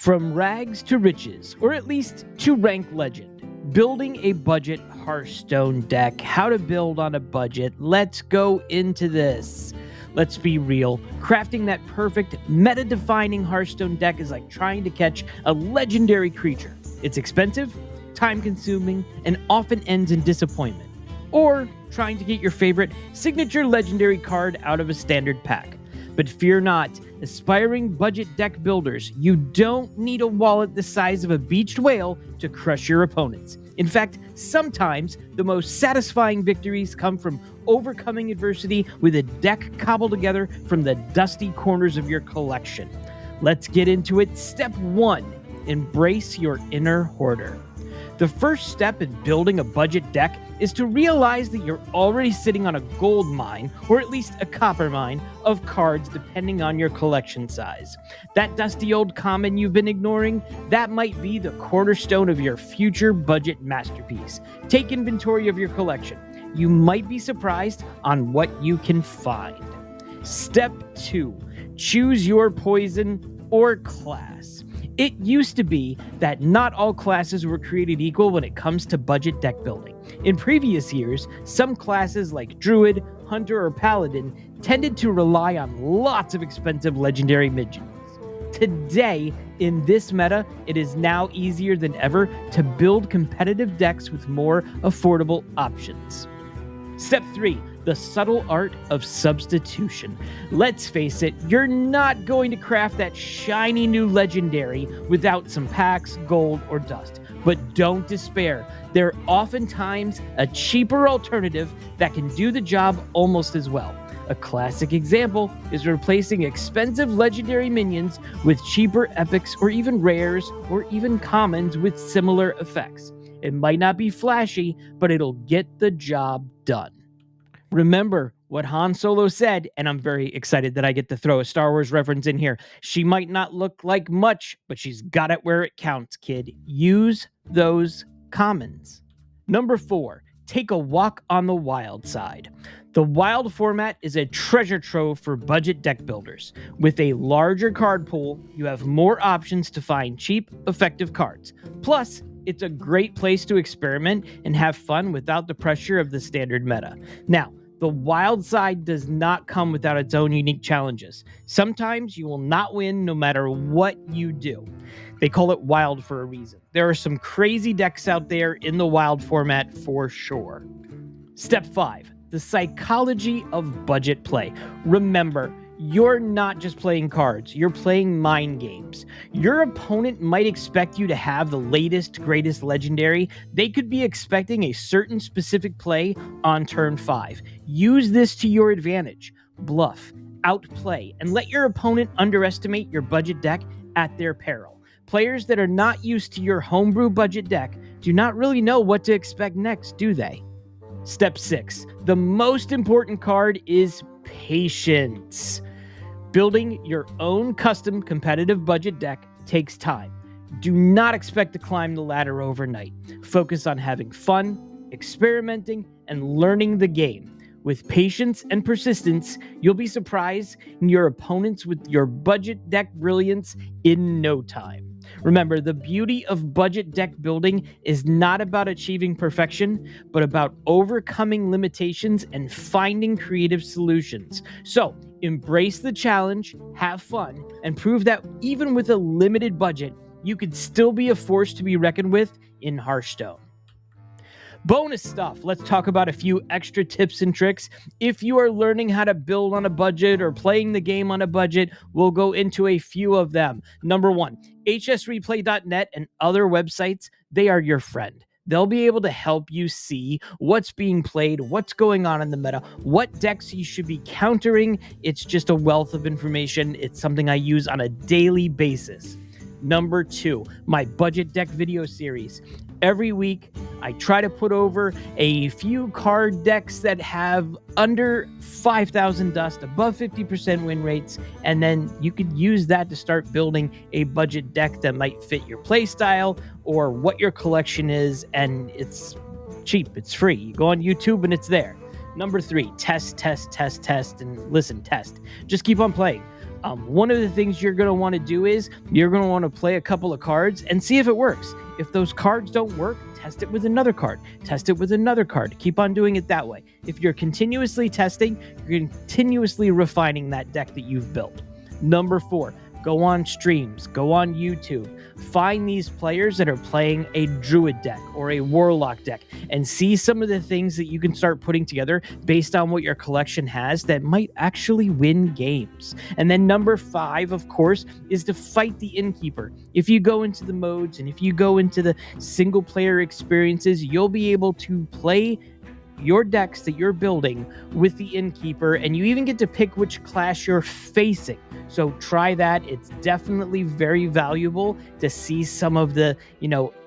From rags to riches, or at least to rank legend, building a budget Hearthstone deck, how to build on a budget. Let's go into this. Let's be real, crafting that perfect meta-defining Hearthstone deck is like trying to catch a legendary creature. It's expensive, time-consuming, and often ends in disappointment. Or trying to get your favorite signature legendary card out of a standard pack. But fear not, aspiring budget deck builders, you don't need a wallet the size of a beached whale to crush your opponents. In fact, sometimes the most satisfying victories come from overcoming adversity with a deck cobbled together from the dusty corners of your collection. Let's get into it. Step 1, embrace your inner hoarder. The first step in building a budget deck is to realize that you're already sitting on a gold mine, or at least a copper mine, of cards depending on your collection size. That dusty old common you've been ignoring, that might be the cornerstone of your future budget masterpiece. Take inventory of your collection. You might be surprised on what you can find. Step 2, choose your poison or class. It used to be that not all classes were created equal when it comes to budget deck building. In previous years, some classes like Druid, Hunter, or Paladin tended to rely on lots of expensive legendary minions. Today, in this meta, it is now easier than ever to build competitive decks with more affordable options. Step 3, the subtle art of substitution. Let's face it, you're not going to craft that shiny new legendary without some packs, gold, or dust. But don't despair. There are oftentimes a cheaper alternative that can do the job almost as well. A classic example is replacing expensive legendary minions with cheaper epics or even rares or even commons with similar effects. It might not be flashy, but it'll get the job done. Remember what Han Solo said, and I'm very excited that I get to throw a Star Wars reference in here. She might not look like much, but she's got it where it counts, kid. Use those commons. Number 4, take a walk on the wild side. The wild format is a treasure trove for budget deck builders. With a larger card pool, you have more options to find cheap, effective cards. Plus, it's a great place to experiment and have fun without the pressure of the standard meta. Now, the wild side does not come without its own unique challenges. Sometimes you will not win no matter what you do. They call it wild for a reason. There are some crazy decks out there in the wild format for sure. Step 5, the psychology of budget play. Remember, you're not just playing cards, you're playing mind games. Your opponent might expect you to have the latest, greatest legendary. They could be expecting a certain specific play on turn 5. Use this to your advantage. Bluff, outplay, and let your opponent underestimate your budget deck at their peril. Players that are not used to your homebrew budget deck do not really know what to expect next, do they? Step 6, the most important card is patience. Building your own custom competitive budget deck takes time. Do not expect to climb the ladder overnight. Focus on having fun, experimenting, and learning the game. With patience and persistence, you'll be surprised in your opponents with your budget deck brilliance in no time. Remember, the beauty of budget deck building is not about achieving perfection, but about overcoming limitations and finding creative solutions. So, embrace the challenge, have fun, and prove that even with a limited budget, you could still be a force to be reckoned with in Hearthstone. Bonus stuff. Let's talk about a few extra tips and tricks. If you are learning how to build on a budget or playing the game on a budget, we'll go into a few of them. Number 1, hsreplay.net and other websites, they are your friend. They'll be able to help you see what's being played, what's going on in the meta, what decks you should be countering. It's just a wealth of information. It's something I use on a daily basis. Number 2, my budget deck video series. Every week, I try to put over a few card decks that have under 5,000 dust, above 50% win rates, and then you could use that to start building a budget deck that might fit your playstyle or what your collection is, and it's cheap, it's free. You go on YouTube and it's there. Number 3, test, and listen, test. Just keep on playing. One of the things you're going to want to do is you're going to want to play a couple of cards and see if it works. If those cards don't work, test it with another card. Test it with another card. Keep on doing it that way. If you're continuously testing, you're continuously refining that deck that you've built. Number 4, go on streams, go on YouTube, find these players that are playing a druid deck or a warlock deck and see some of the things that you can start putting together based on what your collection has that might actually win games. And then number 5, of course, is to fight the innkeeper. If you go into the modes and if you go into the single player experiences, you'll be able to play your decks that you're building with the innkeeper, and you even get to pick which class you're facing. So try that. It's definitely very valuable to see some of the,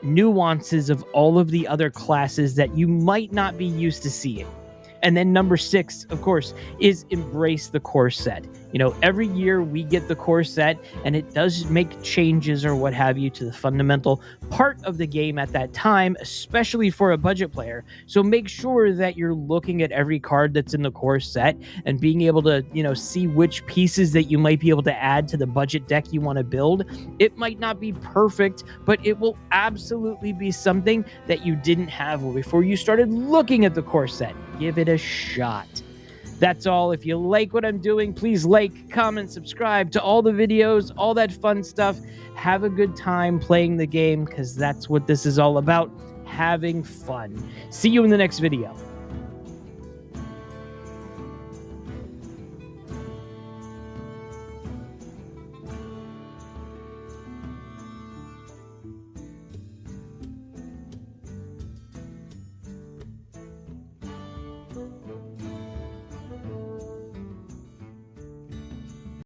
nuances of all of the other classes that you might not be used to seeing. And then number 6, of course, is embrace the core set. Every year we get the core set, and it does make changes or what have you to the fundamental part of the game at that time, especially for a budget player. So make sure that you're looking at every card that's in the core set and being able to, see which pieces that you might be able to add to the budget deck you want to build. It might not be perfect, but it will absolutely be something that you didn't have before you started looking at the core set. Give it a shot. That's all. If you like what I'm doing, please like, comment, subscribe to all the videos, all that fun stuff. Have a good time playing the game, because that's what this is all about, having fun. See you in the next video.